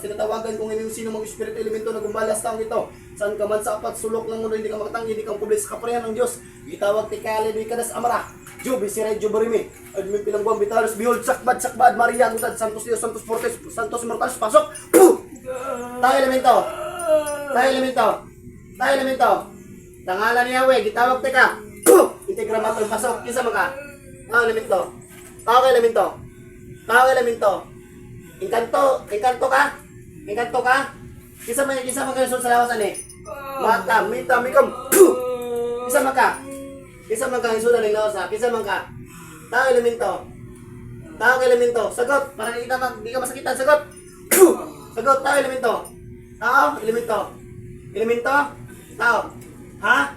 Tinatawagan kung sino mga espiritu elemento na gumbalas taong ito. Saan ka man sa apat sulok ng mundo, hindi ka makatanggi, hindi ka publis sa kaparehan ng Diyos. Gitawag ti Kali, di kadas amara. Jubi, siray, jubarimi. Admin pilangguang bitalos, behold, sakbad, Maria, Gutad, Santos Dios, Santos Fortes, Santos Mortales, pasok! Puh! Tayo elemento! Tayo elemento! Tangalan ni Yahweh, gitawag ti ka. Puh! Integra matol, pasok, kisa maka. Tayo elemento! Inkanto ka? Kisa man kayo sa lawasan eh. Mata, mita, mikom. Kisa man ka isudan ng lawas ha. Kisa man ka. Tao elemento. Sagot. Para di ka masakitan. Sagot. Sagot. Tao elemento. Tao. Ha?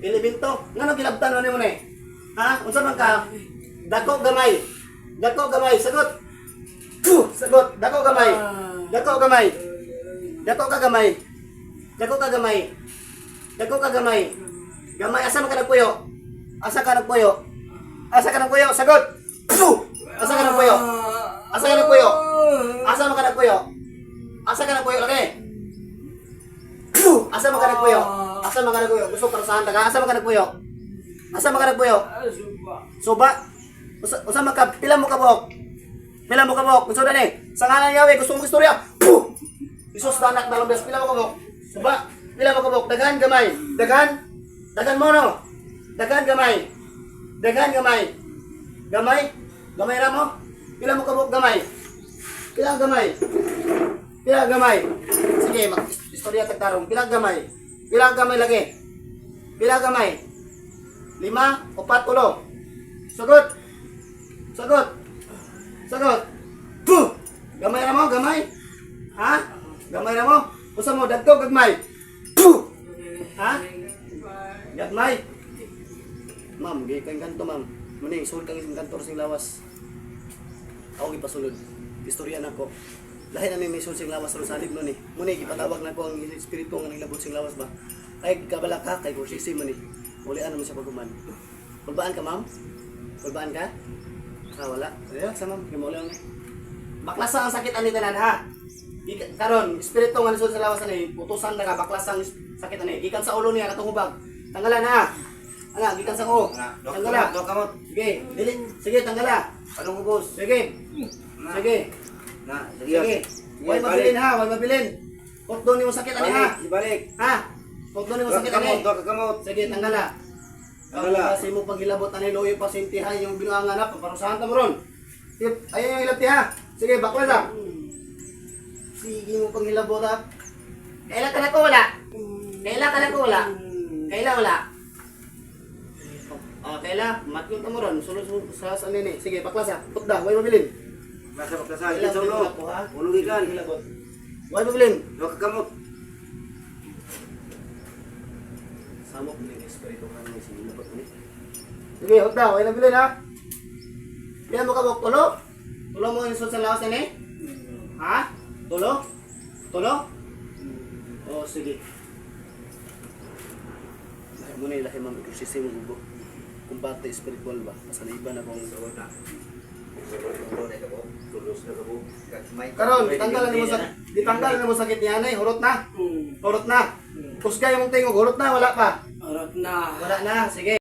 Elemento. Ngano gilabtan mo ni? Ha? Unsa man ka? Dako gamay. Sagot. Sagot. Dako ka gamay. Gamay, asa man ka nagpuyo? Asa ka nagpuyo? Sagot. Asa ka nagpuyo? Lagi. Asa man ka nagpuyo? Gusto para saan ka? Asa man ka nagpuyo? Suba. Usa man ka pila mo ka buok. Gusto na ni. Sa ngalan ni Yahweh, gusto mong istorya. Isus na anak na lambes. Pila mo ka buok? Suba. Pila mo ka buok? Daghan gamay. Daghan mo no. Daghan gamay. Gamay ra mo. Pila mo ka buok gamay? Pila gamay. Sige, istorya tagtarong. Pila gamay lagi. Pila gamay? 5 o 4? Sagot. Puh! Gamay ra mo. Ha? Gamay ra mo. Usa mo dagko gagmay. Puh! Ha? Gagmay. Ma'am, gay kang kanto ma'am. Muni sul kang isang kantor sing lawas. Ako gipasulod. Istorya nako. Lahi na may sul sing lawas ron salig no ni. Muni gipatawag nako ang espiritu nga naglabot sing lawas ba. Ay kabala ka kay kursisi man ni. Ulian mo sa pagkuman. Kulbaan ka ma'am? Kulbaan ka? Wala. Ayan, sa ma'am. Gimulaw na. Baklasa ang sakit ani tanan ha. Karon, espiritu nga nasud sa lawas ani, putusan na ka baklasang sakit ani. Gikan sa ulo niya katong hubag. Tanggalan ha. Ana, gikan sa ulo. Tanggala. Sige, dili. Sige, tanggala. Anong ubos? Sige. Huwag mabilin. Kung doon mo sakit ani ha. Ibalik. Ha? Kung doon mo sakit ani. Kamot. Sige, tanggala. Kasi mo paghilabot ani loyo pasintihan yung binuangan na paparusahan ta mo ron. Ayun yung ilapti ha. Sige, baklas ha. Sige mo paghilabot ha. Kaila ka na ko wala. Kaila, matyon ta mo ron. Sulod sa saan nini. Sige, baklas ha. Putda, huwag mabilin. Basta pagkasahin. Ito ulo. Ulog ikan. Huwag mabilin. Huwag kamot. Samok ni espiritu kan ni sini dapat ni. Sige, hotda, way na bilin ha. Biyan mo ka bok tulo. Tulo mo insod sa lawas ni. Ha? Tulo? Oh, sige. Lahi mo na ilahi ma'am ito sistema mo. Kumbate spiritual ba? Kasi iba na kung karon, ditanggalan mo sakit niya nay, hurot na. Kusgay mong tingog, hurot na, wala pa. Wala na, sige.